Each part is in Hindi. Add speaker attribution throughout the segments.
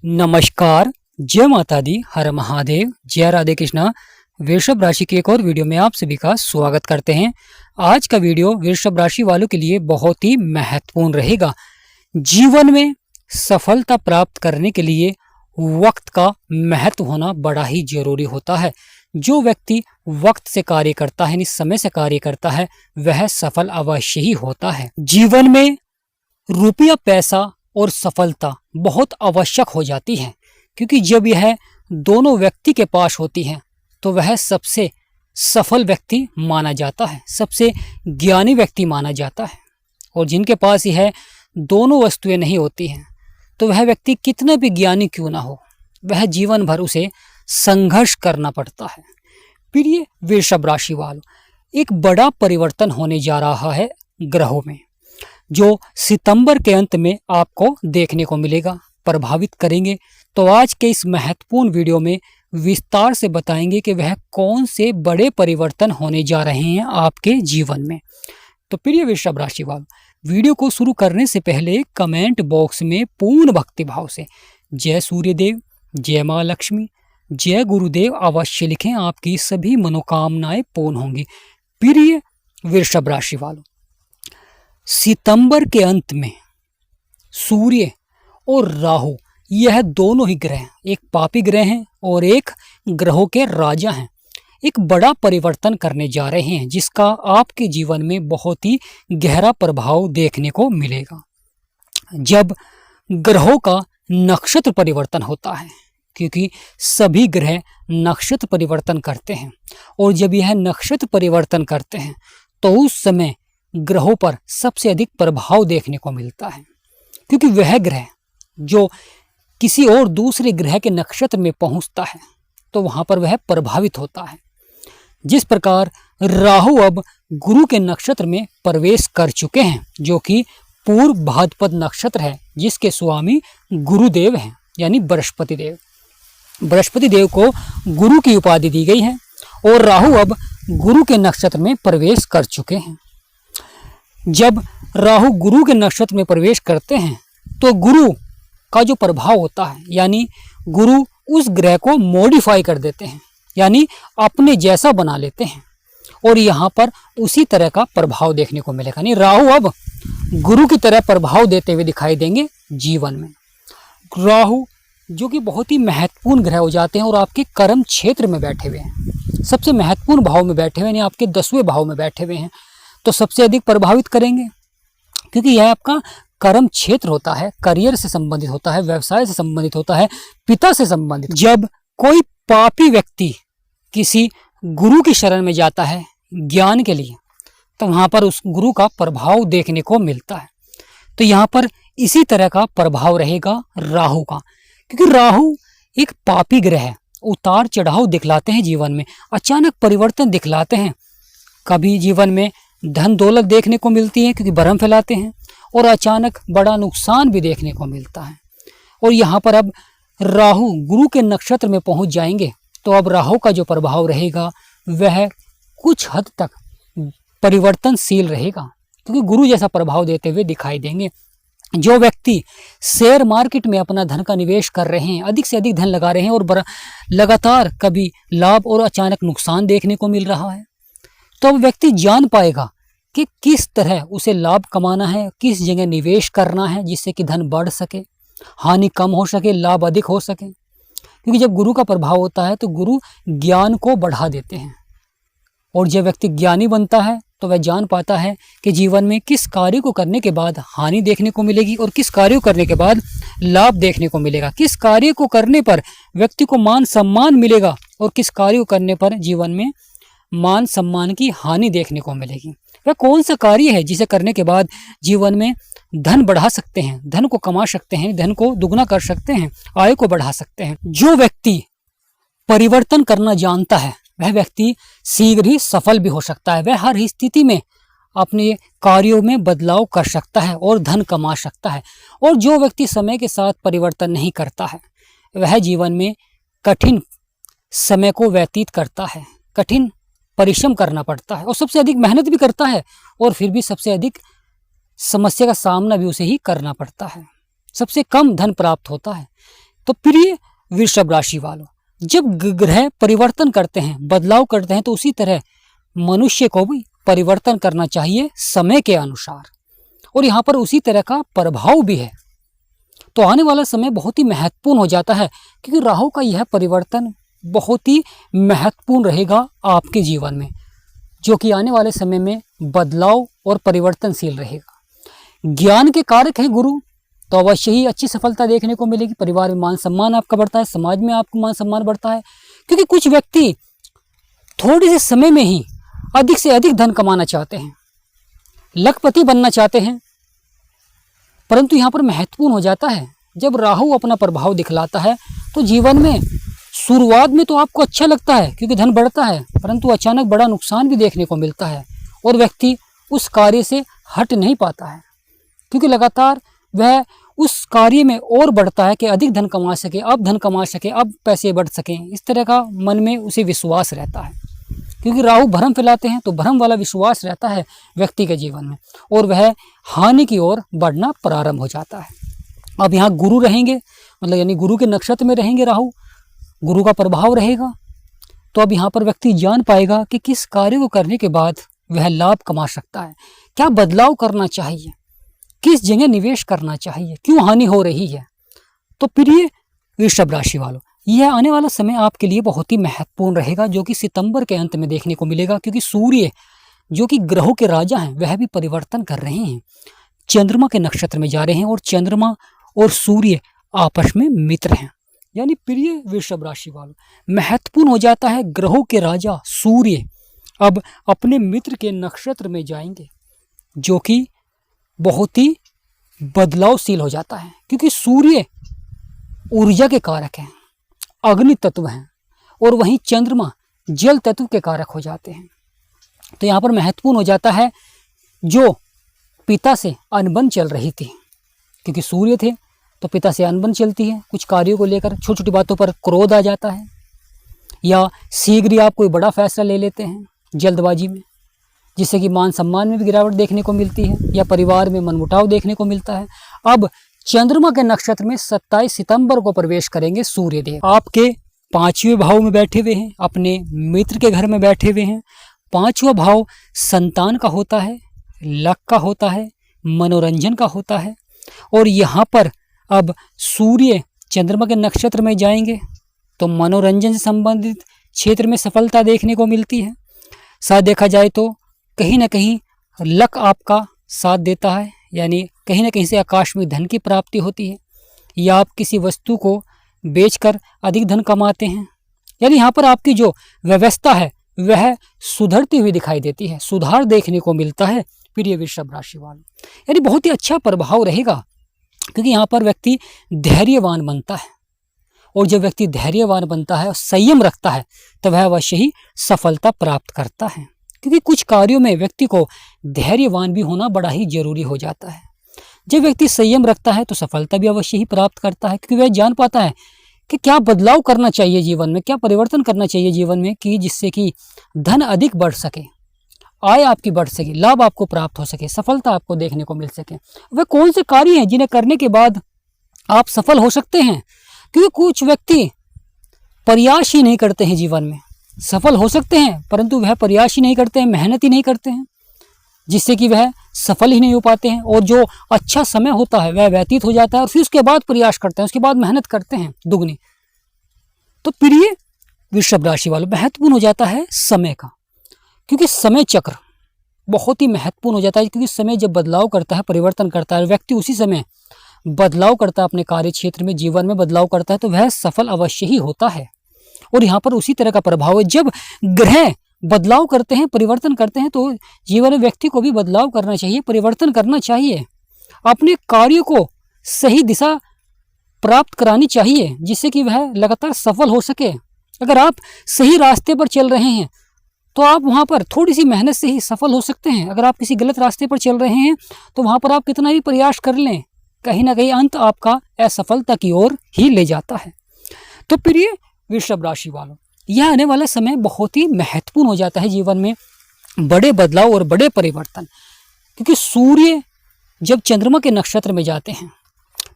Speaker 1: नमस्कार, जय माता दी, हर महादेव, जय राधे कृष्णा। वृषभ राशि की एक और वीडियो में आप सभी का स्वागत करते हैं। आज का वीडियो वृषभ राशि वालों के लिए बहुत ही महत्वपूर्ण रहेगा। जीवन में सफलता प्राप्त करने के लिए वक्त का महत्व होना बड़ा ही जरूरी होता है। जो व्यक्ति वक्त से कार्य करता है, समय से कार्य करता है, वह सफल अवश्य ही होता है। जीवन में रुपया, पैसा और सफलता बहुत आवश्यक हो जाती है, क्योंकि जब यह दोनों व्यक्ति के पास होती हैं तो वह सबसे सफल व्यक्ति माना जाता है, सबसे ज्ञानी व्यक्ति माना जाता है। और जिनके पास यह दोनों वस्तुएं नहीं होती हैं तो वह व्यक्ति कितना भी ज्ञानी क्यों ना हो, वह जीवन भर उसे संघर्ष करना पड़ता है। फिर ये वृषभ राशि वालों, एक बड़ा परिवर्तन होने जा रहा है ग्रहों में, जो सितंबर के अंत में आपको देखने को मिलेगा, प्रभावित करेंगे। तो आज के इस महत्वपूर्ण वीडियो में विस्तार से बताएंगे कि वह कौन से बड़े परिवर्तन होने जा रहे हैं आपके जीवन में। तो प्रिय वृषभ राशि वालों, वीडियो को शुरू करने से पहले कमेंट बॉक्स में पूर्ण भक्ति भाव से जय सूर्यदेव, जय माँ लक्ष्मी, जय गुरुदेव अवश्य लिखें। आपकी सभी मनोकामनाएं पूर्ण होंगी। प्रिय वृषभ राशि वालों, सितंबर के अंत में सूर्य और राहु, यह दोनों ही ग्रह, एक पापी ग्रह हैं और एक ग्रहों के राजा हैं, एक बड़ा परिवर्तन करने जा रहे हैं, जिसका आपके जीवन में बहुत ही गहरा प्रभाव देखने को मिलेगा। जब ग्रहों का नक्षत्र परिवर्तन होता है, क्योंकि सभी ग्रह नक्षत्र परिवर्तन करते हैं, और जब यह नक्षत्र परिवर्तन करते हैं तो उस समय ग्रहों पर सबसे अधिक प्रभाव देखने को मिलता है, क्योंकि वह ग्रह जो किसी और दूसरे ग्रह के नक्षत्र में पहुंचता है तो वहां पर वह प्रभावित होता है। जिस प्रकार राहु अब गुरु के नक्षत्र में प्रवेश कर चुके हैं, जो कि पूर्व भाद्रपद नक्षत्र है, जिसके स्वामी गुरुदेव हैं, यानी बृहस्पति देव। बृहस्पति देव को गुरु की उपाधि दी गई है और राहु अब गुरु के नक्षत्र में प्रवेश कर चुके हैं। जब राहु गुरु के नक्षत्र में प्रवेश करते हैं तो गुरु का जो प्रभाव होता है, यानी गुरु उस ग्रह को मॉडिफाई कर देते हैं, यानी अपने जैसा बना लेते हैं, और यहाँ पर उसी तरह का प्रभाव देखने को मिलेगा। यानी राहु अब गुरु की तरह प्रभाव देते हुए दिखाई देंगे जीवन में। राहु जो कि बहुत ही महत्वपूर्ण ग्रह हो जाते हैं और आपके कर्म क्षेत्र में बैठे हुए हैं, सबसे महत्वपूर्ण भाव में बैठे हुए हैं, यानी आपके 10वें भाव में बैठे हुए हैं, तो सबसे अधिक प्रभावित करेंगे, क्योंकि यह आपका कर्म क्षेत्र होता है, करियर से संबंधित होता है, व्यवसाय से संबंधित होता है, पिता से संबंधित। जब कोई पापी व्यक्ति किसी गुरु की शरण में जाता है ज्ञान के लिए, तो वहां पर उस गुरु का प्रभाव देखने को मिलता है। तो यहाँ पर इसी तरह का प्रभाव रहेगा राहु का, क्योंकि राहु एक पापी ग्रह है, उतार चढ़ाव दिखलाते हैं जीवन में, अचानक परिवर्तन दिखलाते हैं। कभी जीवन में धन दौलत देखने को मिलती है क्योंकि भ्रम फैलाते हैं, और अचानक बड़ा नुकसान भी देखने को मिलता है। और यहाँ पर अब राहु गुरु के नक्षत्र में पहुंच जाएंगे तो अब राहु का जो प्रभाव रहेगा वह कुछ हद तक परिवर्तनशील रहेगा, क्योंकि गुरु जैसा प्रभाव देते हुए दिखाई देंगे। जो व्यक्ति शेयर मार्केट में अपना धन का निवेश कर रहे हैं, अधिक से अधिक धन लगा रहे हैं, और लगातार कभी लाभ और अचानक नुकसान देखने को मिल रहा है, तो अब व्यक्ति जान पाएगा कि किस तरह उसे लाभ कमाना है, किस जगह निवेश करना है, जिससे कि धन बढ़ सके, हानि कम हो सके, लाभ अधिक हो सके। क्योंकि जब गुरु का प्रभाव होता है तो गुरु ज्ञान को बढ़ा देते हैं, और जब व्यक्ति ज्ञानी बनता है तो वह जान पाता है कि जीवन में किस कार्य को करने के बाद हानि देखने को मिलेगी और किस कार्य को करने के बाद लाभ देखने को मिलेगा, किस कार्य को करने पर व्यक्ति को मान सम्मान मिलेगा और किस कार्य को करने पर जीवन में मान सम्मान की हानि देखने को मिलेगी। वह कौन सा कार्य है जिसे करने के बाद जीवन में धन बढ़ा सकते हैं, धन को कमा सकते हैं, धन को दुगना कर सकते हैं, आय को बढ़ा सकते हैं। जो व्यक्ति परिवर्तन करना जानता है वह व्यक्ति शीघ्र ही सफल भी हो सकता है। वह हर स्थिति में अपने कार्यों में बदलाव कर सकता है और धन कमा सकता है। और जो व्यक्ति समय के साथ परिवर्तन नहीं करता है वह जीवन में कठिन समय को व्यतीत करता है, कठिन परिश्रम करना पड़ता है, और सबसे अधिक मेहनत भी करता है, और फिर भी सबसे अधिक समस्या का सामना भी उसे ही करना पड़ता है, सबसे कम धन प्राप्त होता है। तो प्रिय वृषभ राशि वालों, जब ग्रह परिवर्तन करते हैं, बदलाव करते हैं, तो उसी तरह मनुष्य को भी परिवर्तन करना चाहिए समय के अनुसार, और यहाँ पर उसी तरह का प्रभाव भी है। तो आने वाला समय बहुत ही महत्वपूर्ण हो जाता है, क्योंकि राहु का यह परिवर्तन बहुत ही महत्वपूर्ण रहेगा आपके जीवन में, जो कि आने वाले समय में बदलाव और परिवर्तनशील रहेगा। ज्ञान के कारक हैं गुरु, तो अवश्य ही अच्छी सफलता देखने को मिलेगी। परिवार में मान सम्मान आपका बढ़ता है, समाज में आपका मान सम्मान बढ़ता है, क्योंकि कुछ व्यक्ति थोड़े से समय में ही अधिक से अधिक धन कमाना चाहते हैं, लखपति बनना चाहते हैं, परंतु यहाँ पर महत्वपूर्ण हो जाता है जब राहु अपना प्रभाव दिखलाता है, तो जीवन में शुरुआत में तो आपको अच्छा लगता है क्योंकि धन बढ़ता है, परंतु अचानक बड़ा नुकसान भी देखने को मिलता है और व्यक्ति उस कार्य से हट नहीं पाता है, क्योंकि लगातार वह उस कार्य में और बढ़ता है कि अधिक धन कमा सके, अब धन कमा सके, अब पैसे बढ़ सकें। इस तरह का मन में उसे विश्वास रहता है, क्योंकि राहु भ्रम फैलाते हैं, तो भ्रम वाला विश्वास रहता है व्यक्ति के जीवन में और वह हानि की ओर बढ़ना प्रारंभ हो जाता है। अब यहाँ गुरु रहेंगे, मतलब यानी गुरु के नक्षत्र में रहेंगे राहु, गुरु का प्रभाव रहेगा, तो अब यहाँ पर व्यक्ति जान पाएगा कि किस कार्य को करने के बाद वह लाभ कमा सकता है, क्या बदलाव करना चाहिए, किस जगह निवेश करना चाहिए, क्यों हानि हो रही है। तो प्रिय वृषभ राशि वालों, यह आने वाला समय आपके लिए बहुत ही महत्वपूर्ण रहेगा, जो कि सितंबर के अंत में देखने को मिलेगा, क्योंकि सूर्य जो कि ग्रहों के राजा हैं वह भी परिवर्तन कर रहे हैं, चंद्रमा के नक्षत्र में जा रहे हैं और चंद्रमा और सूर्य आपस में मित्र हैं। यानी प्रिय वृषभ राशि वालों, महत्वपूर्ण हो जाता है ग्रहों के राजा सूर्य अब अपने मित्र के नक्षत्र में जाएंगे, जो कि बहुत ही बदलावशील हो जाता है, क्योंकि सूर्य ऊर्जा के कारक हैं, अग्नि तत्व हैं, और वहीं चंद्रमा जल तत्व के कारक हो जाते हैं। तो यहाँ पर महत्वपूर्ण हो जाता है जो पिता से अनबन चल रही थी, क्योंकि सूर्य थे तो पिता से अनबन चलती है, कुछ कार्यों को लेकर छोटी छोटी बातों पर क्रोध आ जाता है, या शीघ्र ही आप कोई बड़ा फैसला ले लेते हैं जल्दबाजी में, जिससे कि मान सम्मान में भी गिरावट देखने को मिलती है या परिवार में मनमुटाव देखने को मिलता है। अब चंद्रमा के नक्षत्र में 27 सितंबर को प्रवेश करेंगे सूर्यदेव, आपके 5वें भाव में बैठे हुए हैं, अपने मित्र के घर में बैठे हुए हैं। 5वां भाव संतान का होता है, लक का होता है, मनोरंजन का होता है, और यहाँ पर अब सूर्य चंद्रमा के नक्षत्र में जाएंगे तो मनोरंजन से संबंधित क्षेत्र में सफलता देखने को मिलती है। साथ देखा जाए तो कहीं ना कहीं लक आपका साथ देता है, यानी कहीं ना कहीं से आकस्मिक धन की प्राप्ति होती है, या आप किसी वस्तु को बेचकर अधिक धन कमाते हैं, यानी यहाँ पर आपकी जो व्यवस्था है वह सुधरती हुई दिखाई देती है, सुधार देखने को मिलता है प्रिय वृषभ राशि वालों। यानी बहुत ही अच्छा प्रभाव रहेगा, क्योंकि यहाँ पर व्यक्ति धैर्यवान बनता है, और जब व्यक्ति धैर्यवान बनता है और संयम रखता है तो वह अवश्य ही सफलता प्राप्त करता है, क्योंकि कुछ कार्यों में व्यक्ति को धैर्यवान भी होना बड़ा ही जरूरी हो जाता है। जब व्यक्ति संयम रखता है तो सफलता भी अवश्य ही प्राप्त करता है, क्योंकि वह जान पाता है कि क्या बदलाव करना चाहिए जीवन में, क्या परिवर्तन करना चाहिए जीवन में, कि जिससे कि धन अधिक बढ़ सके, आय आपकी बढ़ सके, लाभ आपको प्राप्त हो सके, सफलता आपको देखने को मिल सके। वह कौन से कार्य हैं जिन्हें करने के बाद आप सफल हो सकते हैं, क्योंकि कुछ व्यक्ति प्रयास ही नहीं करते हैं जीवन में, सफल हो सकते हैं परंतु वह प्रयास ही नहीं करते हैं, मेहनत ही नहीं करते हैं, जिससे कि वह सफल ही नहीं हो पाते हैं, और जो अच्छा समय होता है वह व्यतीत हो जाता है, और फिर उसके बाद प्रयास करते हैं, उसके बाद मेहनत करते हैं दुगनी। तो प्रिय वृषभ राशि वालों, महत्वपूर्ण हो जाता है समय का, क्योंकि समय चक्र बहुत ही महत्वपूर्ण हो जाता है, क्योंकि समय जब बदलाव करता है, परिवर्तन करता है, व्यक्ति उसी समय बदलाव करता है, अपने कार्य क्षेत्र में, जीवन में बदलाव करता है, तो वह सफल अवश्य ही होता है। और यहाँ पर उसी तरह का प्रभाव है, जब ग्रह बदलाव करते हैं, परिवर्तन करते हैं, तो जीवन में व्यक्ति को भी बदलाव करना चाहिए, परिवर्तन करना चाहिए, अपने कार्य को सही दिशा प्राप्त करानी चाहिए, जिससे कि वह लगातार सफल हो सके। अगर आप सही रास्ते पर चल रहे हैं तो आप वहाँ पर थोड़ी सी मेहनत से ही सफल हो सकते हैं। अगर आप किसी गलत रास्ते पर चल रहे हैं तो वहाँ पर आप कितना भी प्रयास कर लें, कहीं ना कहीं अंत आपका असफलता की ओर ही ले जाता है। तो प्रिय वृषभ राशि वालों, यह आने वाला समय बहुत ही महत्वपूर्ण हो जाता है जीवन में, बड़े बदलाव और बड़े परिवर्तन, क्योंकि सूर्य जब चंद्रमा के नक्षत्र में जाते हैं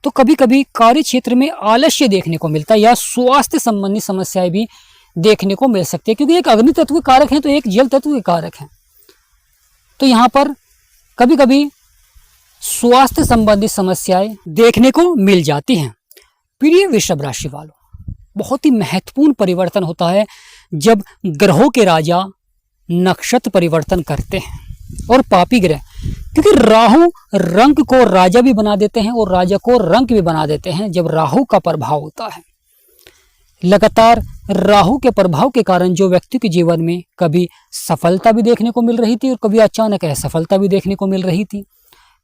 Speaker 1: तो कभी कभी कार्य क्षेत्र में आलस्य देखने को मिलता है या स्वास्थ्य संबंधी समस्याएं भी देखने को मिल सकती है, क्योंकि एक अग्नि तत्व के कारक हैं तो एक जल तत्व के कारक हैं। तो यहाँ पर कभी कभी स्वास्थ्य संबंधी समस्याएं देखने को मिल जाती हैं। प्रिय वृषभ राशि वालों, बहुत ही महत्वपूर्ण परिवर्तन होता है जब ग्रहों के राजा नक्षत्र परिवर्तन करते हैं और पापी ग्रह, क्योंकि राहु रंग को राजा भी बना देते हैं और राजा को रंग भी बना देते हैं जब राहु का प्रभाव होता है। लगातार राहु के प्रभाव के कारण जो व्यक्ति के जीवन में कभी सफलता भी देखने को मिल रही थी और कभी अचानक असफलता भी देखने को मिल रही थी,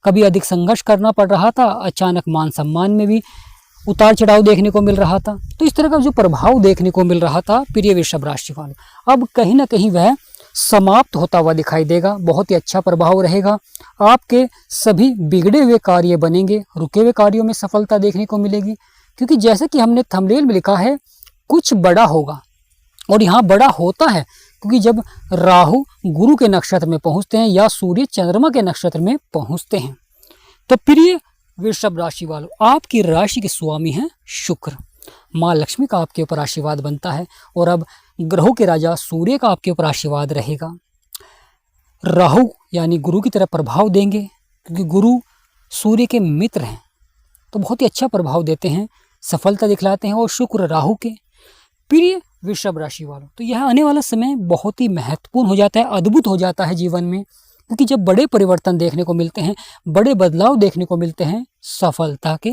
Speaker 1: कभी अधिक संघर्ष करना पड़ रहा था, अचानक मान सम्मान में भी उतार चढ़ाव देखने को मिल रहा था। तो इस तरह का जो प्रभाव देखने को मिल रहा था प्रिय वृषभ राशि वालों, अब कहीं ना कहीं वह समाप्त होता हुआ दिखाई देगा। बहुत ही अच्छा प्रभाव रहेगा। आपके सभी बिगड़े हुए कार्य बनेंगे, रुके हुए कार्यों में सफलता देखने को मिलेगी, क्योंकि जैसे कि हमने थंबनेल में लिखा है कुछ बड़ा होगा, और यहाँ बड़ा होता है क्योंकि जब राहु गुरु के नक्षत्र में पहुंचते हैं या सूर्य चंद्रमा के नक्षत्र में पहुंचते हैं। तो प्रिय वृषभ राशि वालों, आपकी राशि के स्वामी हैं शुक्र। माँ लक्ष्मी का आपके ऊपर आशीर्वाद बनता है और अब ग्रहों के राजा सूर्य का आपके ऊपर आशीर्वाद रहेगा। राहु यानी गुरु की तरह प्रभाव देंगे, क्योंकि गुरु सूर्य के मित्र हैं तो बहुत ही अच्छा प्रभाव देते हैं, सफलता दिखलाते हैं। और शुक्र राहु के। प्रिय वृषभ राशि वालों, तो यह आने वाला समय बहुत ही महत्वपूर्ण हो जाता है, अद्भुत हो जाता है जीवन में, क्योंकि जब बड़े परिवर्तन देखने को मिलते हैं, बड़े बदलाव देखने को मिलते हैं सफलता के,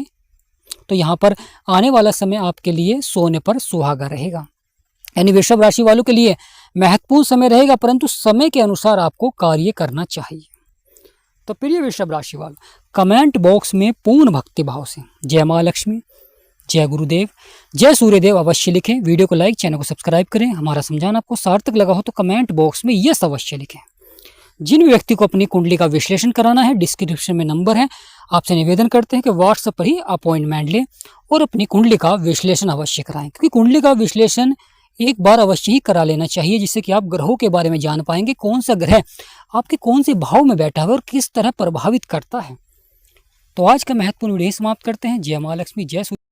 Speaker 1: तो यहाँ पर आने वाला समय आपके लिए सोने पर सुहागा रहेगा। यानी वृषभ राशि वालों के लिए महत्वपूर्ण समय रहेगा, परंतु समय के अनुसार आपको कार्य करना चाहिए। तो प्रिय वृषभ राशि वालों, कमेंट बॉक्स में पूर्ण भक्ति भाव से जय माँ लक्ष्मी, जय गुरुदेव, जय सूर्यदेव अवश्य लिखें। वीडियो को लाइक, चैनल को सब्सक्राइब करें। हमारा समझाना आपको सार्थक लगा हो तो कमेंट बॉक्स में यस अवश्य लिखें। जिन व्यक्ति को अपनी कुंडली का विश्लेषण कराना है, डिस्क्रिप्शन में नंबर है, आपसे निवेदन करते हैं कि व्हाट्सएप पर ही अपॉइंटमेंट लें और अपनी कुंडली का विश्लेषण अवश्य कराएं, क्योंकि कुंडली का विश्लेषण एक बार अवश्य ही करा लेना चाहिए, जिससे कि आप ग्रहों के बारे में जान पाएंगे, कौन सा ग्रह आपके कौन से भाव में बैठा है और किस तरह प्रभावित करता है। तो आज का महत्वपूर्ण वीडियो समाप्त करते हैं। जय माँ लक्ष्मी, जय सूर्य।